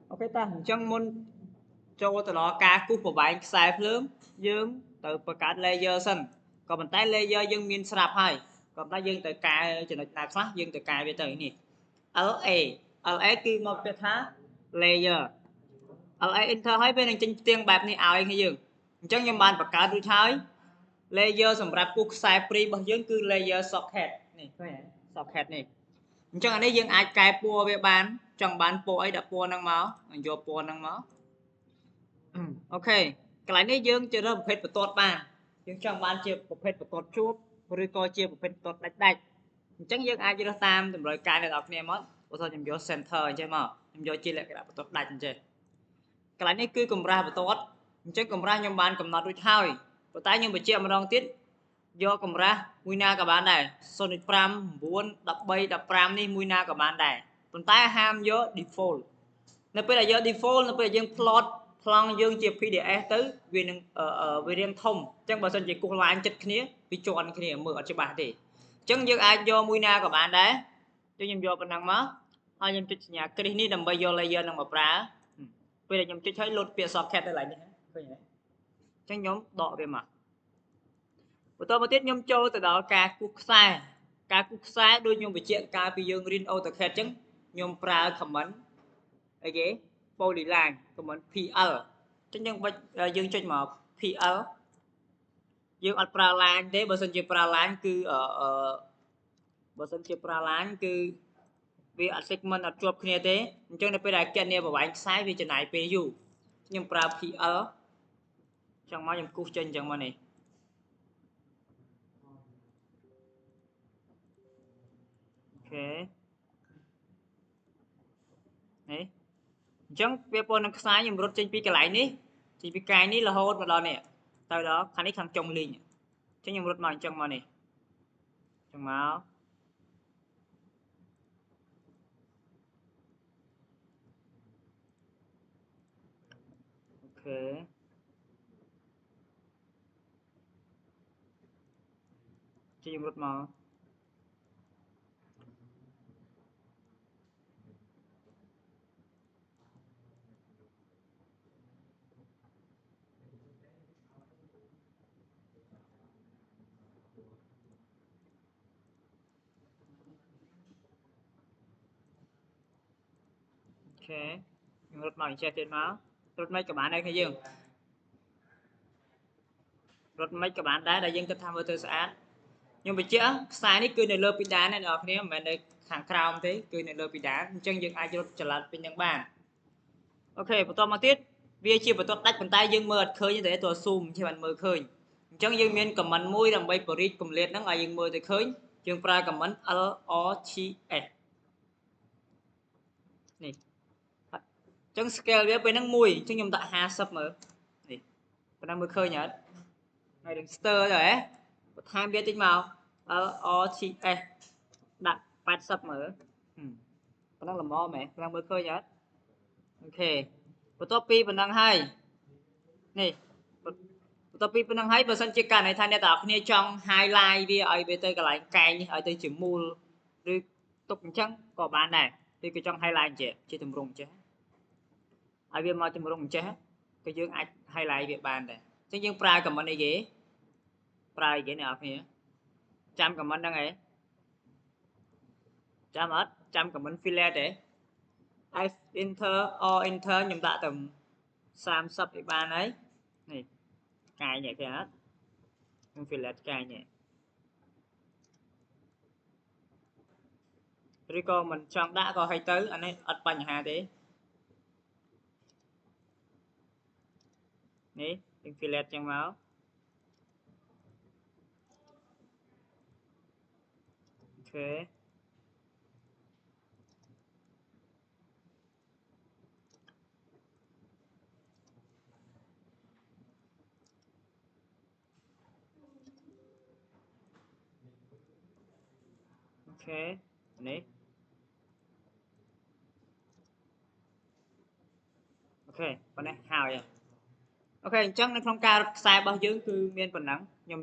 ok ta chẳng muốn cho từ đó cá cú của bạn xài phớm dương từ bậc cá layer sân còn mình tay layer dương miên sạp hay còn ta dương từ cá cho nó đạt phát dương từ cá về tới nè LA kia một cái thá layer LA inter hay bên trên tiếng bạc này ảo anh hay dương chẳng như bạn bậc cá đuôi thái layer sầm rạp cú xài free bằng dương cứ layer socket này socket này chẳng anh ấy dương ai cài pua về bán trong bán pua ấy đã pua năng máu vô pua năng máu ok កន្លែងនេះយើងជារើសប្រភេទបន្ទាត់បានយើងចង់បានជាប្រភេទបន្ទាត់ជួបឬក៏ជាប្រភេទបន្ទាត់ដាច់អញ្ចឹងយើងអាចរើសតាមតម្រូវការអ្នកនរគ្នាមកឧទាហរណ៍ខ្ញុំយក center អញ្ចឹងមកខ្ញុំយកជាលក្ខណៈបន្ទាត់ដាច់អញ្ចឹងកន្លែងនេះគឺកម្រាស់បន្ទាត់អញ្ចឹងកម្រាស់ខ្ញុំបានកំណត់រួចហើយប៉ុន្តែខ្ញុំបញ្ជាក់ម្ដងទៀតយកកម្រាស់មួយណាក៏បានដែរ 0.5 9 13 15នេះមួយណាក៏បានដែរប៉ុន្តែហាមយក default នៅពេលដែលយក default នៅពេលយើង plot ប្លង់យើងជា PDF ទៅវានឹងវារៀងធំអញ្ចឹងបើសិនជាគូសឡាញចិត្តគ្នាវាជាន់គ្នាមើលអត់ច្បាស់ទេអញ្ចឹងយើងអាចយកមួយណាក៏បានដែរខ្ញុំយកប៉ុណ្ណឹងមកហើយខ្ញុំចុចសញ្ញាគ្រីសនេះដើម្បីយក layer នឹងមកប្រើពេលដែលខ្ញុំចុចឲ្យលោតពាក្យ socket ទៅឡើងនេះឃើញទេអញ្ចឹងខ្ញុំដកវាមកបន្តមកទៀតខ្ញុំចូលទៅដល់ការគូសខ្សែដូចខ្ញុំបញ្ជាក់កាលពីយើងរៀន AutoCAD អញ្ចឹងខ្ញុំប្រើ comment អីគេ polyline comment PL អញ្ចឹងយើងចុចមក PL យើងអត់ប្រើ line ទេបើសិនជាប្រើ line គឺបើសិនជាប្រើ line គឺវាអត់ segment អត់ជាប់គ្នាទេអញ្ចឹងនៅពេលដែលគណនាប្រវែងខ្សែវាចំណាយពេលយូរខ្ញុំប្រើ PL អញ្ចឹងមកខ្ញុំគូសចេញអញ្ចឹងមកនេះអូខេនេះអញ្ចឹងវាពណ៌នឹងខ្សែខ្ញុំរត់ចេញពីកន្លែងនេះចេញពីកាយនេះរហូតមកដល់នេះទៅដល់ខាងនេះខាងចុងលីងអញ្ចឹងខ្ញុំរត់មកអញ្ចឹងមកនេះអញ្ចឹងមកអូខេខ្ញុំរត់មកអូខេខ្ញុំរត់មកអញ្ចេះទៀតមករត់មិនក៏បានដែរគ្នាយើងរត់មិនក៏បានដែរដែលយើងគិតថាមើលទៅស្អាតខ្ញុំបញ្ជាក់ខ្សែនេះគឺនៅលើពីដានអ្នកនរគ្នាមិនមែននៅខាងក្រោមទេគឺនៅលើពីដានអញ្ចឹងយើងអាចរត់ចល័តពេញនឹងបានអូខេបន្តមកទៀតវាជាបន្ទាត់ដាច់ប៉ុន្តែយើងមើលអត់ឃើញទេទោះ zoom ជាបានមើលឃើញអញ្ចឹងយើងមាន comment មួយដើម្បីបរិយាកម្លេតហ្នឹងឲ្យយើងមើលទៅឃើញយើងប្រើ comment LRTS នេះអញ្ចឹង scale វាពេលហ្នឹង1អញ្ចឹងខ្ញុំដាក់50មើលនេះប៉ុណ្ណឹងមើលឃើញអត់ហើយនឹង stir ទៅហ៎បន្ថែមវាតិចមក LRTS ដាក់80មើលប៉ុណ្ណឹងល្មមហ៎ប៉ុណ្ណឹងមើលឃើញអត់អូខេបន្ទាប់ពីប៉ុណ្ណឹងហើយនេះបន្ទាប់ពីប៉ុណ្ណឹងហើយបើសិនជាករណីថាអ្នកទាំងអស់គ្នាចង់ highlight វាឲ្យវាទៅកន្លែងកែងនេះឲ្យទៅជាមូលឬទុកអញ្ចឹងក៏បានដែរឬក៏ចង់ highlight ជាទម្រង់ចេះឲ្យវាមកទម្រង់ចេះក៏យើងអាច highlight វាបានដែរអញ្ចឹងយើងប្រើ comment អីគេប្រើអីគេអ្នកនរគ្នាចាំ comment ហ្នឹងឯងចាំអត់ចាំ comment fillet ទេ F enter or enter ខ្ញុំដាក់ទៅ30ឲ្យបានហើយនេះកាយនេះគេអត់ខ្ញុំ fillet កាយនេះឬក៏មិនចង់ដាក់ក៏ឲ្យទៅអានេះអត់បញ្ហាទេនេះយើង fillet ចឹងមកអូខេអូខេនេះអូខេប៉ុណ្ណេះហើយអូខេអញ្ចឹងនៅក្នុងការរត់ខ្សែរបស់យើងគឺមានប៉ុណ្ណឹងខ្ញុំ